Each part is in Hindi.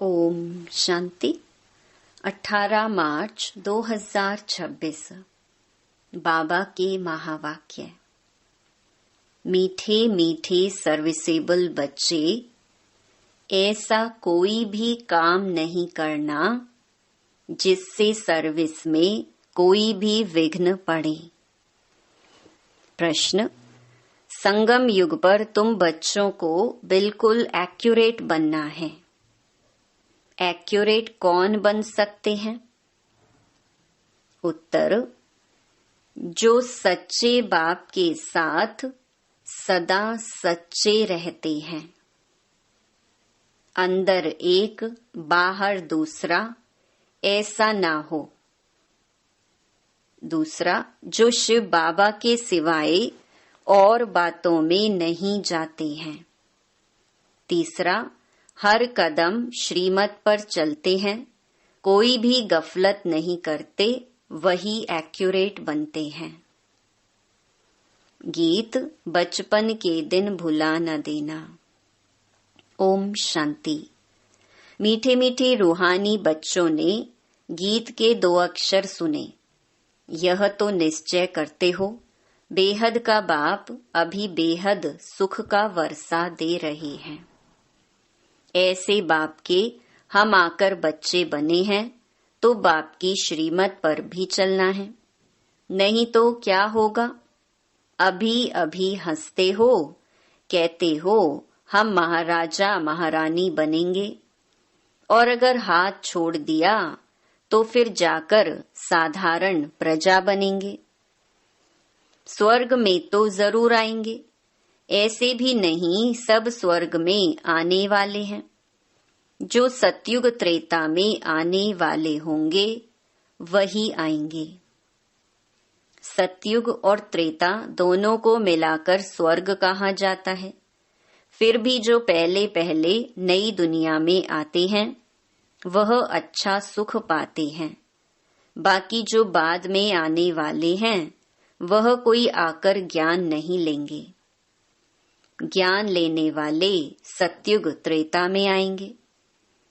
ओम शांति। 18 मार्च 2026। बाबा के महावाक्य। मीठे मीठे सर्विसेबल बच्चे, ऐसा कोई भी काम नहीं करना जिससे सर्विस में कोई भी विघ्न पड़े। प्रश्न: संगम युग पर तुम बच्चों को बिल्कुल एक्यूरेट बनना है। एक्यूरेट कौन बन सकते हैं? उत्तर: जो सच्चे बाप के साथ सदा सच्चे रहते हैं। अंदर एक बाहर दूसरा, ऐसा ना हो। दूसरा, जो शिव बाबा के सिवाय और बातों में नहीं जाते हैं। तीसरा, हर कदम श्रीमत पर चलते हैं, कोई भी गफलत नहीं करते, वही एक्यूरेट बनते हैं। गीत: बचपन के दिन भुला न देना। ओम शांति। मीठे मीठे रूहानी बच्चों ने गीत के 2 अक्षर सुने। यह तो निश्चय करते हो, बेहद का बाप अभी बेहद सुख का वर्षा दे रहे हैं। ऐसे बाप के हम आकर बच्चे बने हैं, तो बाप की श्रीमत पर भी चलना है। नहीं तो क्या होगा? अभी अभी हंसते हो, कहते हो हम महाराजा महारानी बनेंगे, और अगर हाथ छोड़ दिया तो फिर जाकर साधारण प्रजा बनेंगे। स्वर्ग में तो जरूर आएंगे, ऐसे भी नहीं सब स्वर्ग में आने वाले हैं। जो सतयुग त्रेता में आने वाले होंगे वही आएंगे। सतयुग और त्रेता दोनों को मिलाकर स्वर्ग कहा जाता है। फिर भी जो पहले पहले नई दुनिया में आते हैं वह अच्छा सुख पाते हैं। बाकी जो बाद में आने वाले हैं वह कोई आकर ज्ञान नहीं लेंगे। ज्ञान लेने वाले सतयुग त्रेता में आएंगे।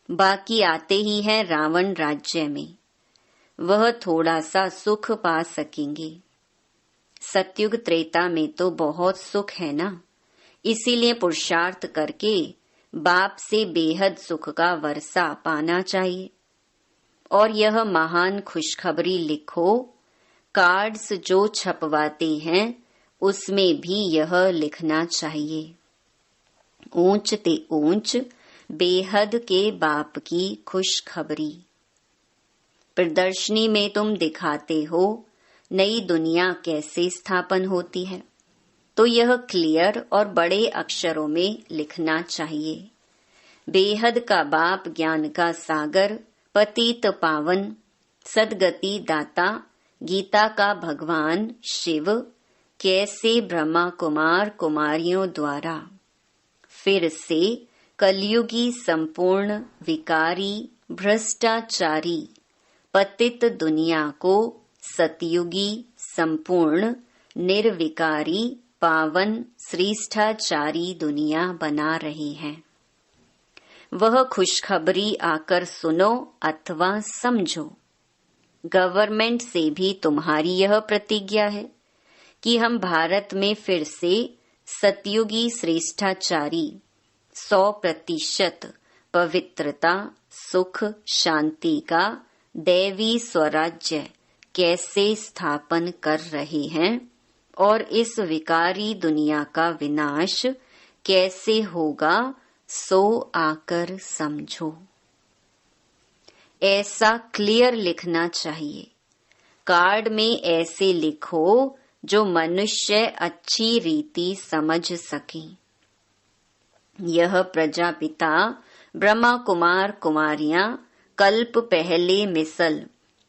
बाकी आते ही हैं रावण राज्य में, वह थोड़ा सा सुख पा सकेंगे। सतयुग त्रेता में तो बहुत सुख है ना, इसीलिए पुरुषार्थ करके बाप से बेहद सुख का वर्षा पाना चाहिए। और यह महान खुशखबरी लिखो, कार्ड्स जो छपवाते हैं उसमें भी यह लिखना चाहिए। ऊंच ते ऊंच बेहद के बाप की खुशखबरी। प्रदर्शनी में तुम दिखाते हो नई दुनिया कैसे स्थापन होती है, तो यह क्लियर और बड़े अक्षरों में लिखना चाहिए। बेहद का बाप ज्ञान का सागर, पतित पावन, सदगति दाता, गीता का भगवान शिव कैसे ब्रह्मा कुमार कुमारियों द्वारा फिर से कलयुगी संपूर्ण विकारी भ्रष्टाचारी पतित दुनिया को सतयुगी संपूर्ण निर्विकारी पावन श्रेष्ठाचारी दुनिया बना रही है। वह खुशखबरी आकर सुनो अथवा समझो। गवर्नमेंट से भी तुम्हारी यह प्रतिज्ञा है कि हम भारत में फिर से सतयुगी श्रेष्ठाचारी 100% पवित्रता, सुख, शांति का दैवी स्वराज्य कैसे स्थापन कर रहे हैं और इस विकारी दुनिया का विनाश कैसे होगा, सो आकर समझो। ऐसा क्लियर लिखना चाहिए। कार्ड में ऐसे लिखो जो मनुष्य अच्छी रीति समझ सके। यह प्रजापिता ब्रह्मा कुमार कुमारियां कल्प पहले मिसल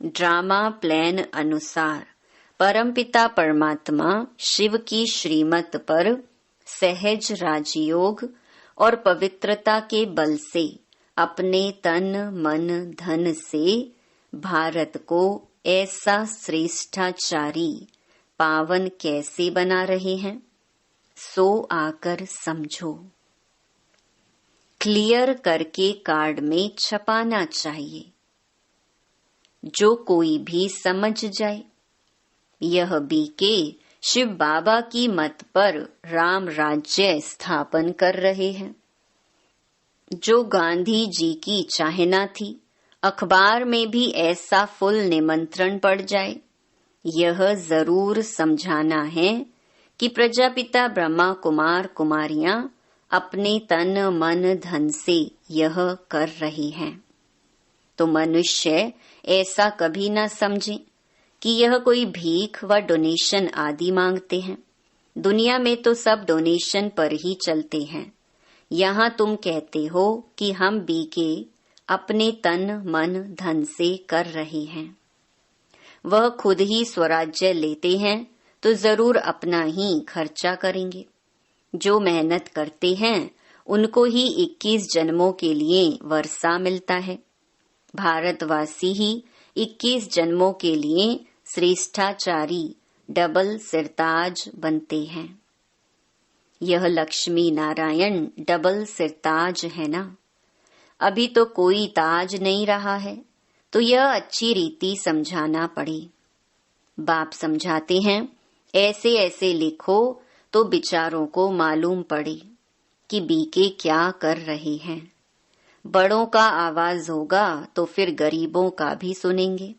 ड्रामा प्लान अनुसार परमपिता परमात्मा शिव की श्रीमत पर सहज राजयोग और पवित्रता के बल से अपने तन मन धन से भारत को ऐसा श्रेष्ठाचारी पावन कैसे बना रहे हैं, सो आकर समझो। क्लियर करके कार्ड में छपाना चाहिए, जो कोई भी समझ जाए। यह बीके शिव बाबा की मत पर राम राज्य स्थापन कर रहे हैं। जो गांधी जी की चाहना थी, अखबार में भी ऐसा फुल निमंत्रण पड़ जाए। यह जरूर समझाना है कि प्रजापिता ब्रह्मा कुमार कुमारियां अपने तन मन धन से यह कर रही हैं। तो मनुष्य ऐसा कभी न समझे कि यह कोई भीख व डोनेशन आदि मांगते हैं। दुनिया में तो सब डोनेशन पर ही चलते हैं। यहाँ तुम कहते हो कि हम बीके अपने तन मन धन से कर रहे हैं। वह खुद ही स्वराज्य लेते हैं तो जरूर अपना ही खर्चा करेंगे। जो मेहनत करते हैं उनको ही 21 जन्मों के लिए वर्षा मिलता है। भारतवासी ही 21 जन्मों के लिए श्रेष्ठाचारी डबल सिरताज बनते हैं। यह लक्ष्मी नारायण डबल सिरताज है ना। अभी तो कोई ताज नहीं रहा है, तो यह अच्छी रीति समझाना पड़े। बाप समझाते हैं, ऐसे ऐसे लिखो तो बिचारों को मालूम पड़े कि बीके क्या कर रहे हैं। बड़ों का आवाज होगा तो फिर गरीबों का भी सुनेंगे।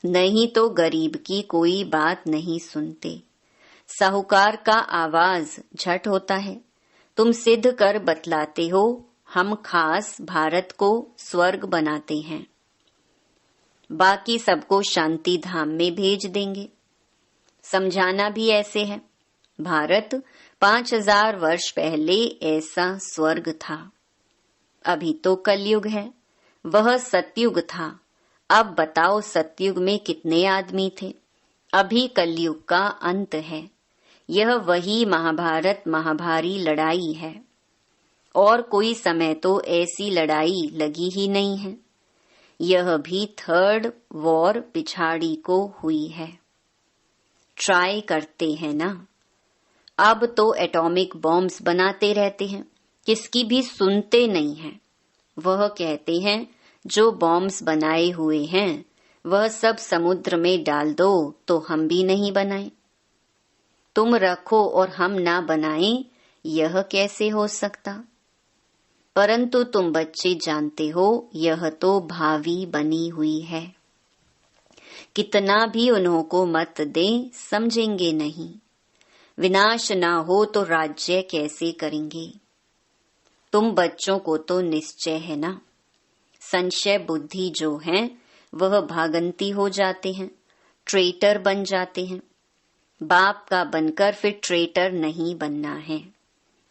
नहीं तो गरीब की कोई बात नहीं सुनते। साहूकार का आवाज झट होता है। तुम सिद्ध कर बतलाते हो, हम खास भारत को स्वर्ग बनाते हैं, बाकी सबको शांति धाम में भेज देंगे। समझाना भी ऐसे है। भारत 5000 वर्ष पहले ऐसा स्वर्ग था। अभी तो कलयुग है, वह सतयुग था। अब बताओ सतयुग में कितने आदमी थे। अभी कलयुग का अंत है। यह वही महाभारत महाभारी लड़ाई है, और कोई समय तो ऐसी लड़ाई लगी ही नहीं है। यह भी 3rd वॉर पिछाड़ी को हुई है। ट्राई करते हैं ना। अब तो एटॉमिक बॉम्ब्स बनाते रहते हैं, किसकी भी सुनते नहीं हैं। वह कहते हैं जो बॉम्ब्स बनाए हुए हैं वह सब समुद्र में डाल दो तो हम भी नहीं बनाएं। तुम रखो और हम ना बनाएं, यह कैसे हो सकता। परंतु तुम बच्चे जानते हो यह तो भावी बनी हुई है। कितना भी उन्हों को मत दें, समझेंगे नहीं। विनाश ना हो तो राज्य कैसे करेंगे। तुम बच्चों को तो निश्चय है ना। संशय बुद्धि जो है वह भागंती हो जाते हैं, ट्रेटर बन जाते हैं। बाप का बनकर फिर ट्रेटर नहीं बनना है।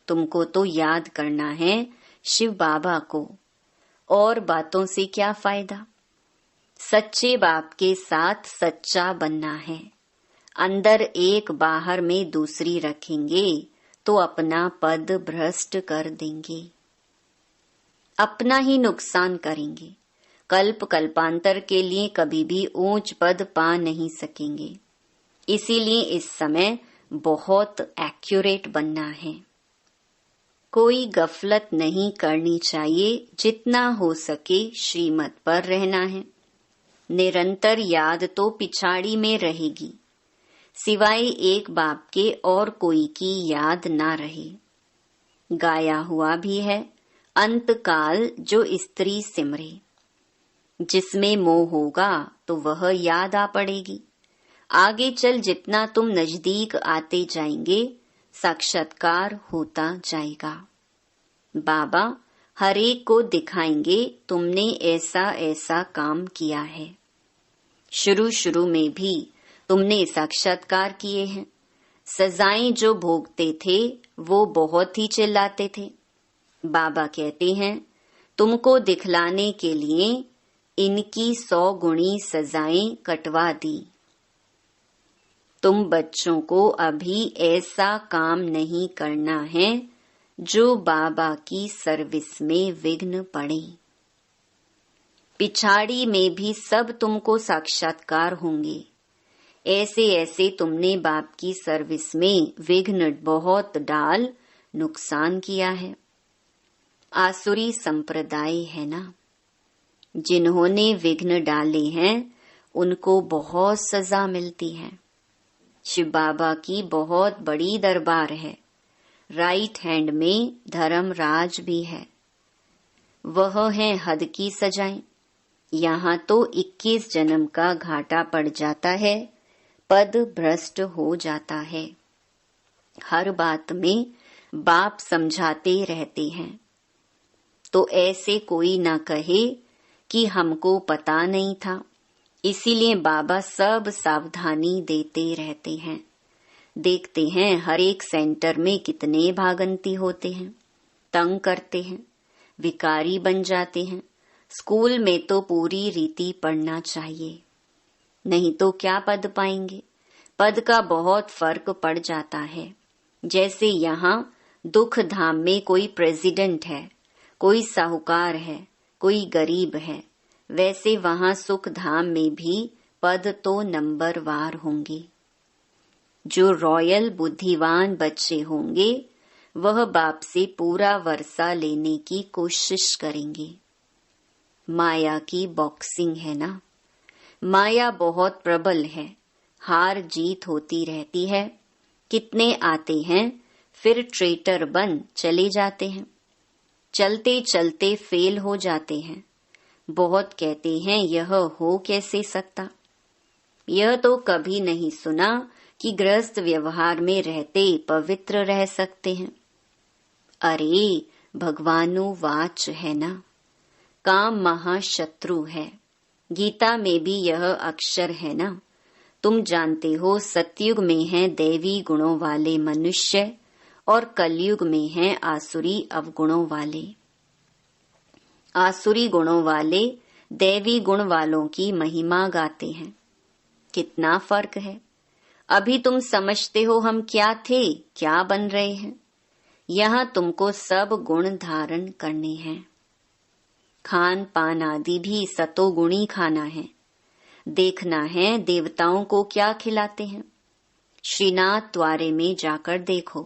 तुमको तो याद करना है शिव बाबा को, और बातों से क्या फायदा। सच्चे बाप के साथ सच्चा बनना है। अंदर एक बाहर में दूसरी रखेंगे तो अपना पद भ्रष्ट कर देंगे, अपना ही नुकसान करेंगे। कल्प कल्पांतर के लिए कभी भी ऊंच पद पा नहीं सकेंगे। इसीलिए इस समय बहुत एक्यूरेट बनना है। कोई गफलत नहीं करनी चाहिए। जितना हो सके श्रीमत पर रहना है। निरंतर याद तो पिछाड़ी में रहेगी, सिवाय एक बाप के और कोई की याद ना रहे। गाया हुआ भी है, अंत काल जो स्त्री सिमरे। जिसमें मोह होगा तो वह याद आ पड़ेगी। आगे चल जितना तुम नजदीक आते जाएंगे साक्षात्कार होता जाएगा। बाबा हर एक को दिखाएंगे तुमने ऐसा ऐसा काम किया है। शुरू शुरू में भी तुमने साक्षात्कार किए हैं। सजाएं जो भोगते थे वो बहुत ही चिल्लाते थे। बाबा कहते हैं तुमको दिखलाने के लिए इनकी 100 गुणी सजाएं कटवा दी। तुम बच्चों को अभी ऐसा काम नहीं करना है जो बाबा की सर्विस में विघ्न पड़े। पिछाड़ी में भी सब तुमको साक्षात्कार होंगे। ऐसे ऐसे तुमने बाप की सर्विस में विघ्न बहुत डाल नुकसान किया है। आसुरी संप्रदाय है ना, जिन्होंने विघ्न डाले हैं उनको बहुत सजा मिलती है। शिव बाबा की बहुत बड़ी दरबार है। राइट हैंड में धर्मराज भी है। वह है हद की सजाएं। यहाँ तो 21 जन्म का घाटा पड़ जाता है, पद भ्रष्ट हो जाता है। हर बात में बाप समझाते रहते हैं, तो ऐसे कोई ना कहे कि हमको पता नहीं था। इसीलिए बाबा सब सावधानी देते रहते हैं। देखते हैं हर एक सेंटर में कितने भागंती होते हैं, तंग करते हैं, विकारी बन जाते हैं। स्कूल में तो पूरी रीति पढ़ना चाहिए, नहीं तो क्या पद पाएंगे। पद का बहुत फर्क पड़ जाता है। जैसे यहाँ दुख धाम में कोई प्रेसिडेंट है, कोई साहूकार है, कोई गरीब है, वैसे वहाँ सुख धाम में भी पद तो नंबरवार होंगे। जो रॉयल बुद्धिवान बच्चे होंगे वह बाप से पूरा वर्षा लेने की कोशिश करेंगे। माया की बॉक्सिंग है ना, माया बहुत प्रबल है, हार जीत होती रहती है। कितने आते हैं फिर ट्रेटर बन चले जाते हैं, चलते चलते फेल हो जाते हैं। बहुत कहते हैं यह हो कैसे सकता। यह तो कभी नहीं सुना कि गृहस्थ व्यवहार में रहते पवित्र रह सकते हैं। अरे भगवानुवाच है ना, काम महाशत्रु है। गीता में भी यह अक्षर है ना। तुम जानते हो सतयुग में हैं दैवी गुणों वाले मनुष्य और कलयुग में हैं आसुरी अवगुणों वाले। आसुरी गुणों वाले दैवी गुण वालों की महिमा गाते हैं। कितना फर्क है। अभी तुम समझते हो हम क्या थे, क्या बन रहे हैं। यहाँ तुमको सब गुण धारण करने हैं। खान पान आदि भी सतोगुणी खाना है। देखना है देवताओं को क्या खिलाते हैं। श्रीनाथ द्वारे में जाकर देखो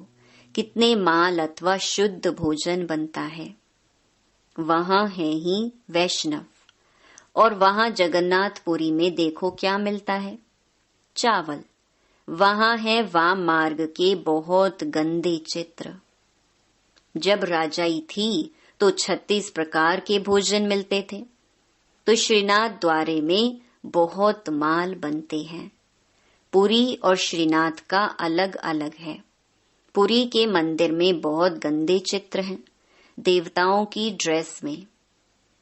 कितने माल अथवा शुद्ध भोजन बनता है। वहाँ है ही वैष्णव। और वहाँ जगन्नाथपुरी में देखो क्या मिलता है, चावल। वहाँ है वाम मार्ग के बहुत गंदे चित्र। जब राजाई थी तो 36 प्रकार के भोजन मिलते थे। तो श्रीनाथ द्वारे में बहुत माल बनते हैं। पुरी और श्रीनाथ का अलग अलग है। पुरी के मंदिर में बहुत गंदे चित्र हैं, देवताओं की ड्रेस में।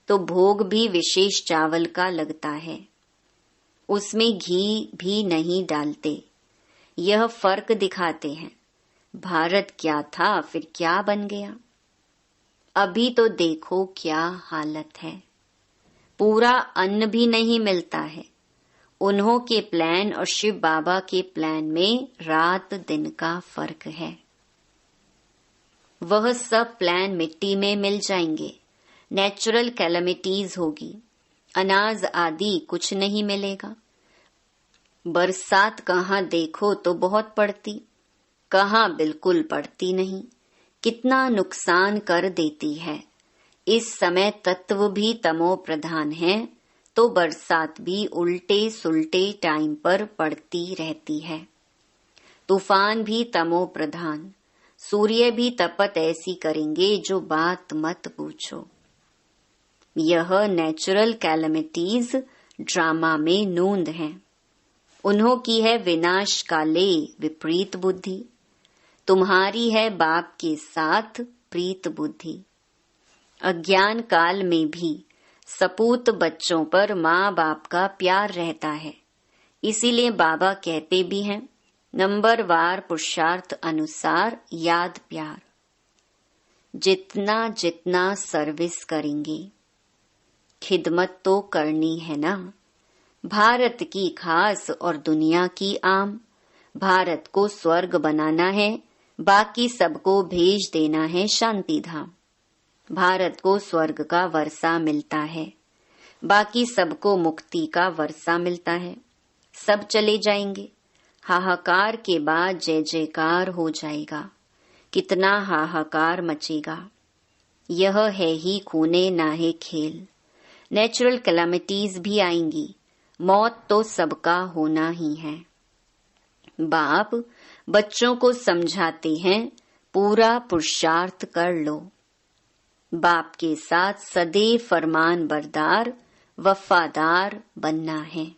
तो भोग भी विशेष चावल का लगता है, उसमें घी भी नहीं डालते। यह फर्क दिखाते हैं। भारत क्या था फिर क्या बन गया। अभी तो देखो क्या हालत है। पूरा अन्न भी नहीं मिलता है। उन्हों के प्लान और शिव बाबा के प्लान में रात दिन का फर्क है। वह सब प्लान मिट्टी में मिल जाएंगे। नेचुरल कैलेमिटीज होगी। अनाज आदि कुछ नहीं मिलेगा। बरसात कहाँ देखो तो बहुत पड़ती, कहाँ बिल्कुल पड़ती नहीं। कितना नुकसान कर देती है। इस समय तत्व भी तमो प्रधान है, तो बरसात भी उल्टे सुल्टे टाइम पर पड़ती रहती है। तूफान भी तमो प्रधान। सूर्य भी तपत ऐसी करेंगे जो बात मत पूछो। यह नेचुरल कैलेमिटीज ड्रामा में नूंद हैं। उन्हों की है विनाश काले विपरीत बुद्धि। तुम्हारी है बाप के साथ प्रीत बुद्धि। अज्ञान काल में भी सपूत बच्चों पर माँ बाप का प्यार रहता है। इसीलिए बाबा कहते भी हैं नंबरवार पुरुषार्थ अनुसार याद प्यार। जितना जितना सर्विस करेंगे, खिदमत तो करनी है ना। भारत की खास और दुनिया की आम। भारत को स्वर्ग बनाना है, बाकी सबको भेज देना है शांति धाम। भारत को स्वर्ग का वर्षा मिलता है, बाकी सबको मुक्ति का वर्षा मिलता है। सब चले जाएंगे। हाहाकार के बाद जय जयकार हो जाएगा। कितना हाहाकार मचेगा। यह है ही खूने नाहे खेल। नेचुरल कैलामिटीज भी आएंगी, मौत तो सबका होना ही है। बाप बच्चों को समझाते हैं, पूरा पुरुषार्थ कर लो। बाप के साथ सदैव फरमान बरदार वफादार बनना है,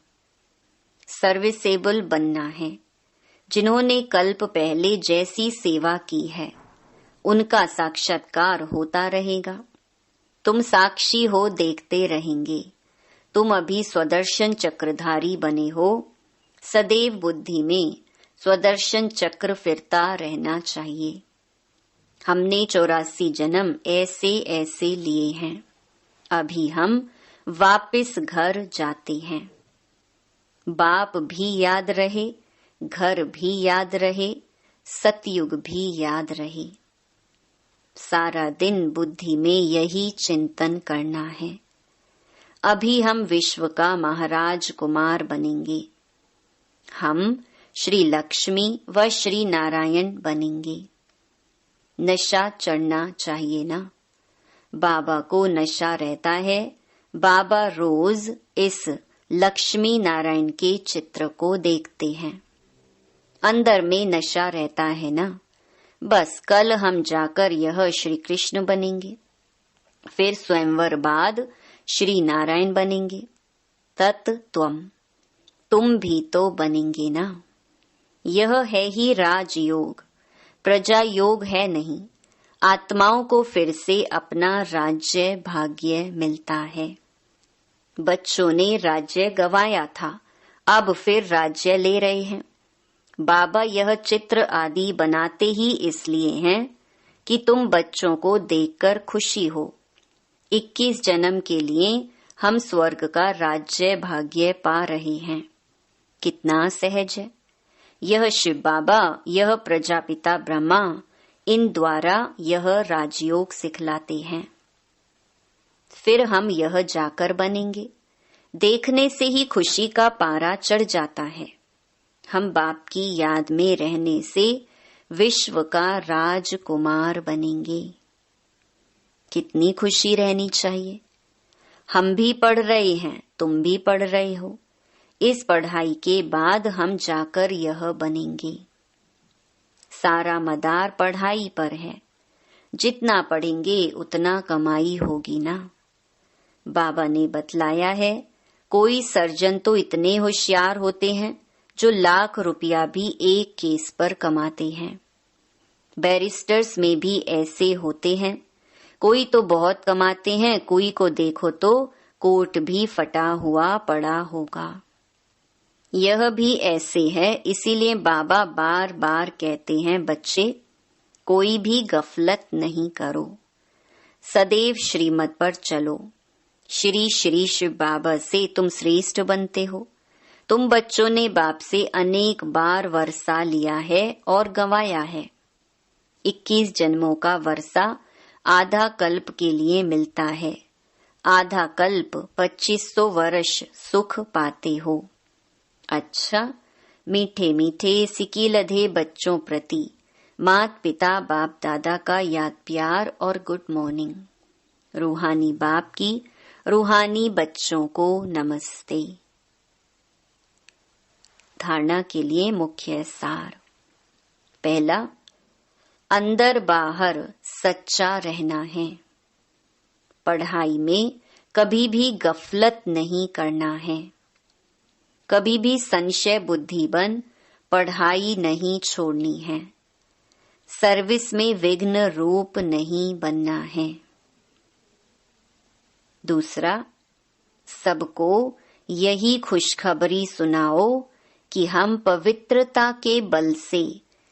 सर्विसेबल बनना है। जिन्होंने कल्प पहले जैसी सेवा की है उनका साक्षात्कार होता रहेगा। तुम साक्षी हो, देखते रहेंगे। तुम अभी स्वदर्शन चक्रधारी बने हो। सदैव बुद्धि में स्वदर्शन चक्र फिरता रहना चाहिए। हमने 84 जन्म ऐसे ऐसे लिए हैं। अभी हम वापस घर जाते हैं। बाप भी याद रहे, घर भी याद रहे, सतयुग भी याद रहे। सारा दिन बुद्धि में यही चिंतन करना है। अभी हम विश्व का महाराज कुमार बनेंगे। हम श्री लक्ष्मी व श्री नारायण बनेंगे। नशा चढ़ना चाहिए ना। बाबा को नशा रहता है। बाबा रोज इस लक्ष्मी नारायण के चित्र को देखते हैं। अंदर में नशा रहता है ना। बस कल हम जाकर यह श्री कृष्ण बनेंगे, फिर स्वयंवर बाद श्री नारायण बनेंगे। तत्त्वम तुम भी तो बनेंगे ना। यह है ही राजयोग, प्रजा योग है नहीं। आत्माओं को फिर से अपना राज्य भाग्य मिलता है। बच्चों ने राज्य गंवाया था, अब फिर राज्य ले रहे हैं। बाबा यह चित्र आदि बनाते ही इसलिए हैं कि तुम बच्चों को देखकर खुशी हो। 21 जन्म के लिए हम स्वर्ग का राज्य भाग्य पा रहे हैं। कितना सहज है। यह शिव बाबा, यह प्रजापिता ब्रह्मा, इन द्वारा यह राजयोग सिखलाते हैं। फिर हम यह जाकर बनेंगे। देखने से ही खुशी का पारा चढ़ जाता है। हम बाप की याद में रहने से विश्व का राजकुमार बनेंगे। कितनी खुशी रहनी चाहिए। हम भी पढ़ रहे हैं, तुम भी पढ़ रहे हो। इस पढ़ाई के बाद हम जाकर यह बनेंगे। सारा मदार पढ़ाई पर है। जितना पढ़ेंगे उतना कमाई होगी ना। बाबा ने बतलाया है, कोई सर्जन तो इतने होशियार होते हैं जो लाख रुपया भी एक केस पर कमाते हैं। बैरिस्टर्स में भी ऐसे होते हैं। कोई तो बहुत कमाते हैं, कोई को देखो तो कोट भी फटा हुआ पड़ा होगा। यह भी ऐसे है। इसीलिए बाबा बार बार कहते हैं, बच्चे कोई भी गफलत नहीं करो, सदैव श्रीमत पर चलो। श्री श्री शिव बाबा से तुम श्रेष्ठ बनते हो। तुम बच्चों ने बाप से अनेक बार वर्षा लिया है और गंवाया है। 21 जन्मों का वर्षा आधा कल्प के लिए मिलता है। आधा कल्प 2500 वर्ष सुख पाते हो। अच्छा, मीठे मीठे सिकी लधे बच्चों प्रति मात पिता बाप दादा का याद प्यार और गुड मॉर्निंग। रूहानी बाप की रूहानी बच्चों को नमस्ते। धारणा के लिए मुख्य सार। पहला, अंदर बाहर सच्चा रहना है। पढ़ाई में कभी भी गफलत नहीं करना है। कभी भी संशय बुद्धि बन पढ़ाई नहीं छोड़नी है। सर्विस में विघ्न रूप नहीं बनना है। दूसरा, सबको यही खुशखबरी सुनाओ कि हम पवित्रता के बल से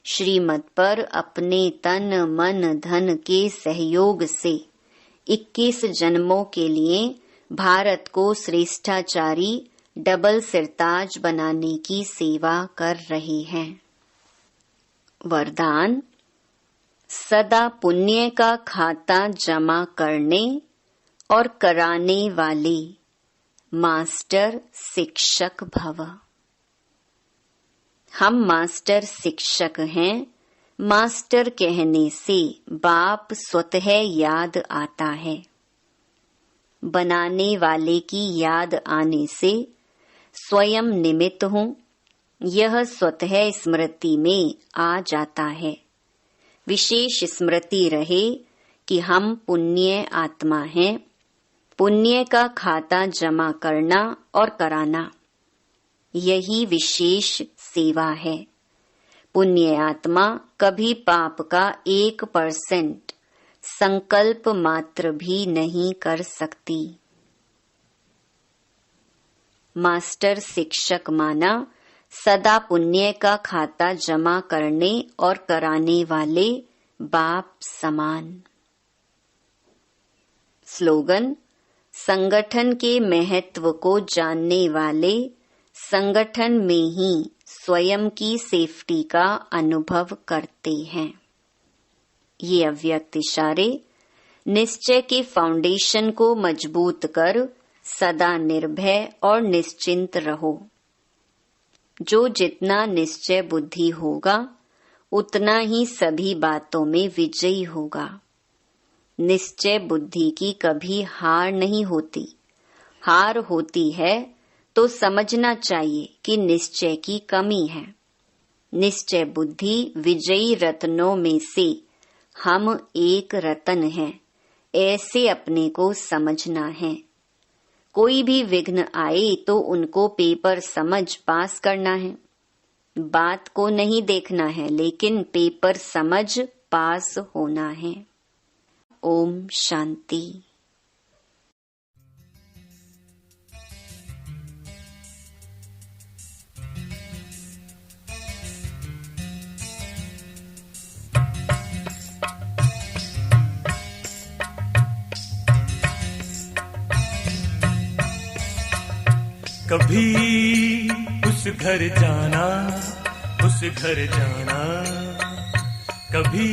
श्रीमत पर अपने तन मन धन के सहयोग से 21 जन्मों के लिए भारत को श्रेष्ठाचारी डबल सिरताज बनाने की सेवा कर रहे हैं। वरदान, सदा पुण्य का खाता जमा करने और कराने वाले मास्टर शिक्षक भव। हम मास्टर शिक्षक हैं, मास्टर कहने से बाप स्वतः याद आता है। बनाने वाले की याद आने से स्वयं निमित्त हूँ, यह स्वतः स्मृति में आ जाता है। विशेष स्मृति रहे कि हम पुण्य आत्मा हैं। पुण्य का खाता जमा करना और कराना, यही विशेष सेवा है। पुण्य आत्मा कभी पाप का 1% संकल्प मात्र भी नहीं कर सकती। मास्टर शिक्षक माना सदा पुण्य का खाता जमा करने और कराने वाले बाप समान। स्लोगन: संगठन के महत्व को जानने वाले संगठन में ही स्वयं की सेफ्टी का अनुभव करते हैं। ये अव्यक्त इशारे निश्चय के फाउंडेशन को मजबूत कर सदा निर्भय और निश्चिंत रहो। जो जितना निश्चय बुद्धि होगा उतना ही सभी बातों में विजयी होगा। निश्चय बुद्धि की कभी हार नहीं होती। हार होती है तो समझना चाहिए कि निश्चय की कमी है। निश्चय बुद्धि विजयी रत्नों में से हम एक रत्न हैं, ऐसे अपने को समझना है। कोई भी विघ्न आए तो उनको पेपर समझ पास करना है। बात को नहीं देखना है, लेकिन पेपर समझ पास होना है। ओम शांति। कभी उस घर जाना, उस घर जाना, कभी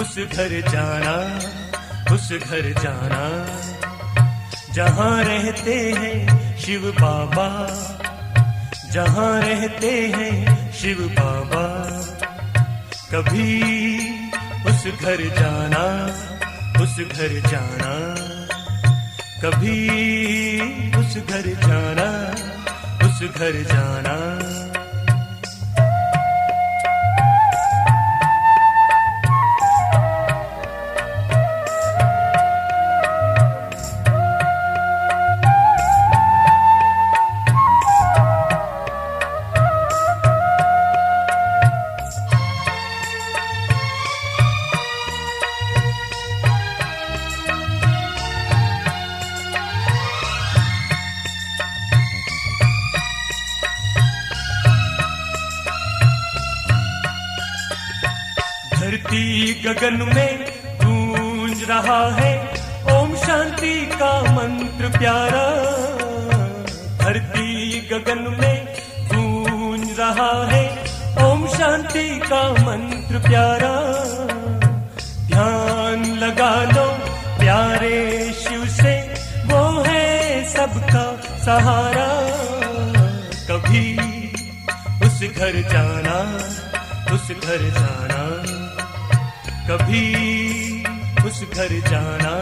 उस घर जाना, उस घर जाना, जहाँ रहते हैं शिव बाबा, जहाँ रहते हैं शिव बाबा। कभी उस घर जाना, उस घर जाना, कभी उस घर जाना, उस घर जाना। धरती गगन में गूंज रहा है ओम शांति का मंत्र प्यारा। धरती गगन में गूंज रहा है ओम शांति का मंत्र प्यारा। ध्यान लगा लो प्यारे शिव से, वो है सबका सहारा। कभी उस घर जाना, उस घर जाना, कभी उस घर जाना,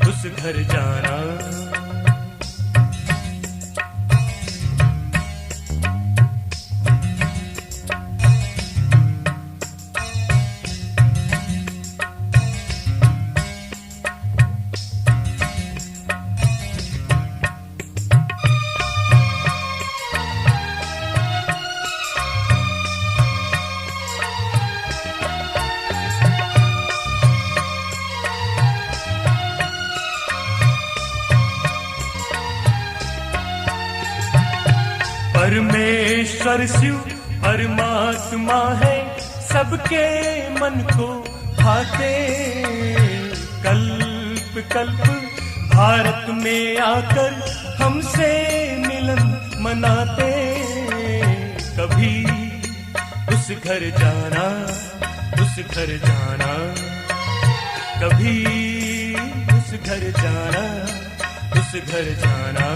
उस घर जाना। परमेश्वर शिव परमात्मा है, सबके मन को भाते। कल्प कल्प भारत में आकर हमसे मिलन मनाते। कभी उस घर जाना, उस घर जाना, कभी उस घर जाना, उस घर जाना।